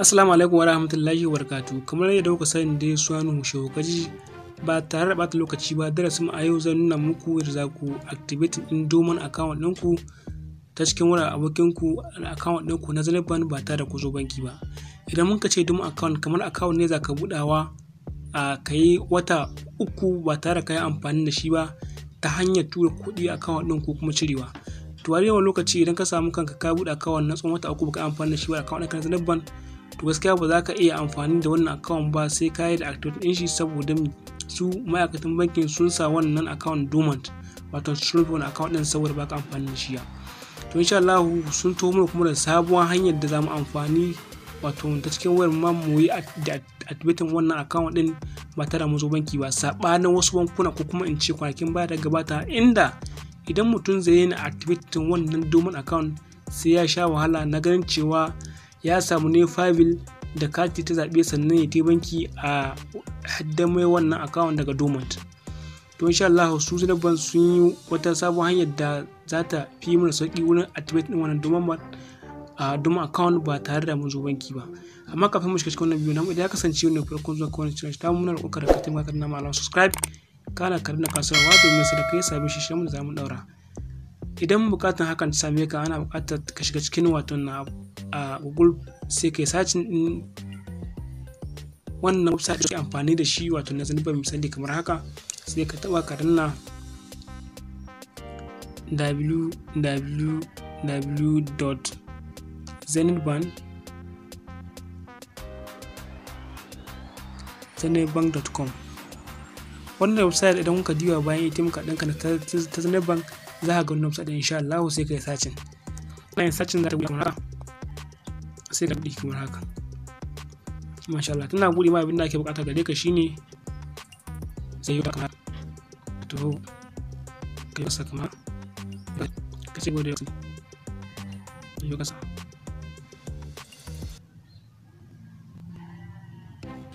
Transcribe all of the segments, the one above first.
Assalamu alaikum wa rahmatullahi wa barakatuh. Kamar yadda kuka sani dai Suwanu Shokaji ba tare da bata lokaci ba, darasin a yau zan nuna muku yadda za ku activate din dormant account ɗinku ta cikin wayar abokinku account ɗinku na zenith bank ba tare da ku zo banki ba. Idan muka ce dormant account, kamar account ne za ka buɗawa a kai wata 3 ba tare da ka yi amfani da shi ba ta hanyar tura kuɗi account ɗin ko kuma cirewa. To a yawan lokaci idan ka samu kanka ka buɗe account na tsawon wata 3 baka amfani da shi ba account ɗinka na zenith bank, to gaskiya ba za ka iya amfani da wannan account ba sai ka yi da activate din shi, saboda su ma'aikatan bankin sun sa wannan account dormant, wato sun rufe wannan account din saboda baka amfani da shi. To insha Allah sun to mana kuma da sabuwar hanyar da za mu amfani, wato ta cikin wayar mu yi activating wannan account din ba tare da mu zo banki ba, sabanin wasu bankuna ko kuma in ce kwanakin baya da gabata, inda idan mutum zai yi activating wannan dormant account sai ya sha wahala na ganin cewa ya samu ne file da kati ta zaɓe sannan ya ta banki a hadda mai wannan account daga dormant. To insha Allah su zenith bank sun yi wata sabon hanyar da za ta fi mana sauki wurin activate din wannan dormant account ba tare da mun zo banki ba. Amma kafin mu shiga cikin wannan bidiyo namu, idan ya kasance wannan farkon zuwa kawai channel ta muna roƙon ka da ka taimaka kana malam subscribe kana karna kasuwa domin sai da kai sabon shirin mu da zamu daura. Idan bukatan hakan ta same ka, ana bukatar ka shiga cikin wato na Google sai kai searching din wannan website da kake amfani da shi, wato na zenith bank, misali kamar haka, sai ka taba ka danna zenithbank.com. wannan website idan kuka diba bayan ATM card ɗinka ta zenith bank za ka ga wannan website insha Allah, sai kai searching. Bayan searching za ta buɗe kamar haka, sai ka buɗe kamar haka. Masha Allah, tana buɗe ma abin da ake bukata gare ka shine sai yau kamar to kai kasa kamar ka ce gode yau kasa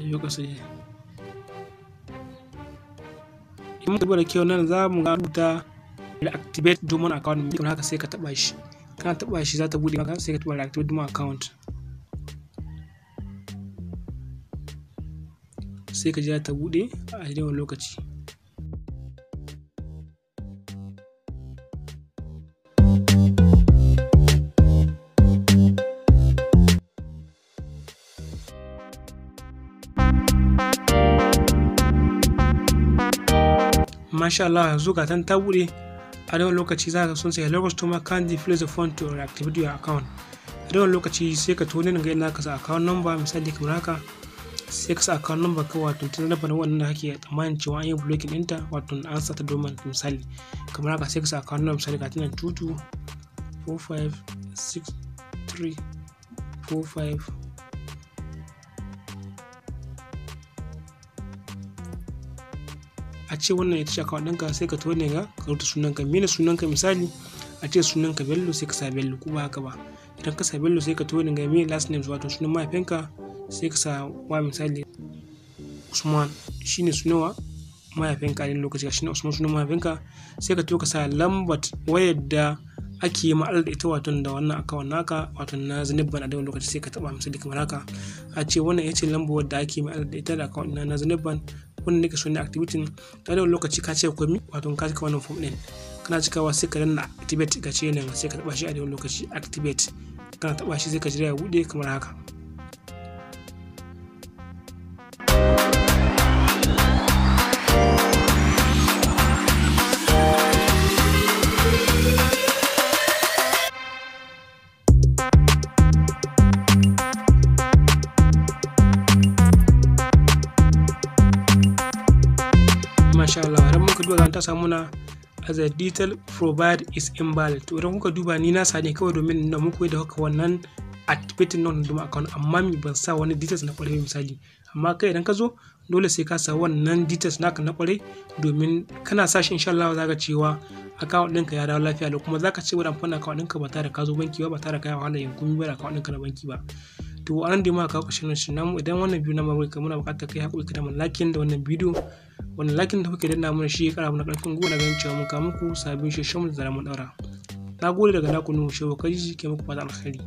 in muka da kyau nan za mu ga rubuta reactivate dormant account, kamar haka sai ka taba shi. Kana taba shi za ta bude maka, sai ka taba reactivate dormant account, sai ka jira ta bude a yawan lokaci. Masha Allah, yanzu ga ta bude a yawan lokaci. za ka sun sai hello customer, kindly place the phone to reactivate your account. A yawan lokaci sai ka tone ga ina ka sa account number, misali kamar haka, sai ka sa account number ka, wato ta zama wannan da kake tsammanin cewa an yi blocking ɗinta, wato an sa ta dormant misali kamar haka, sai ka sa account number misali ga tunan 22456345. a ce wannan ita ce account ɗinka, sai ka tone ga ka rubuta sunanka. mene sunanka? misali a ce sunanka Bello, sai ka sa Bello, ko ba haka ba. Idan ka sa Bello sai ka tone ga me last name, wato sunan mahaifinka, sai ka sa wa misali Usman, shine sunawa mahaifinka a lokaci, shine Usman sunan mahaifinka. Sai ka to ka sa lambar wayar da ake ma'al da ita, wato da wannan account naka, wato na zenith bank a dawan lokaci, sai ka taba misali kamar haka. a ce wannan ita ce lambar da ake ma'al da ita da account na zenith bank, wannan ne ka so ne activating ta dawan lokaci. ka ce komai, wato ka cika wannan form din, kana cikawa sai ka danna activate, ka ce nan sai ka taba shi a dawan lokaci activate. kana taba shi sai ka jira ya bude kamar haka. Masha Allah, idan muka duba ta samu na as a detail provided is invalid. To idan kuka duba ni na sa ne kawai domin na muku da haka wannan activating non dormant account, amma mi ban sa wani details na kwarai misali. Amma kai idan ka zo dole sai ka sa wannan details naka na kwarai, domin kana sa shi insha Allah zaka cewa account ɗinka ya dawo lafiya da kuma zaka ci gaba da amfani da account ɗinka ba tare da ka zo banki ba tare da ka yi wahala yankun ba da account ɗinka na banki ba. To anan dai muka kawo ƙarshen shi namu. Idan wannan bidiyo na mamaki muna buƙatar kai haƙuri ka da like da wannan bidiyo, wannan like da kuke danna mana shi ya ƙara mana ƙarfin gwiwa na ganin cewa mun kawo muku sabbin shirye-shiryen da za mu daura. Na gode daga naku Nuhu Shokaji, ke muku fatan alheri.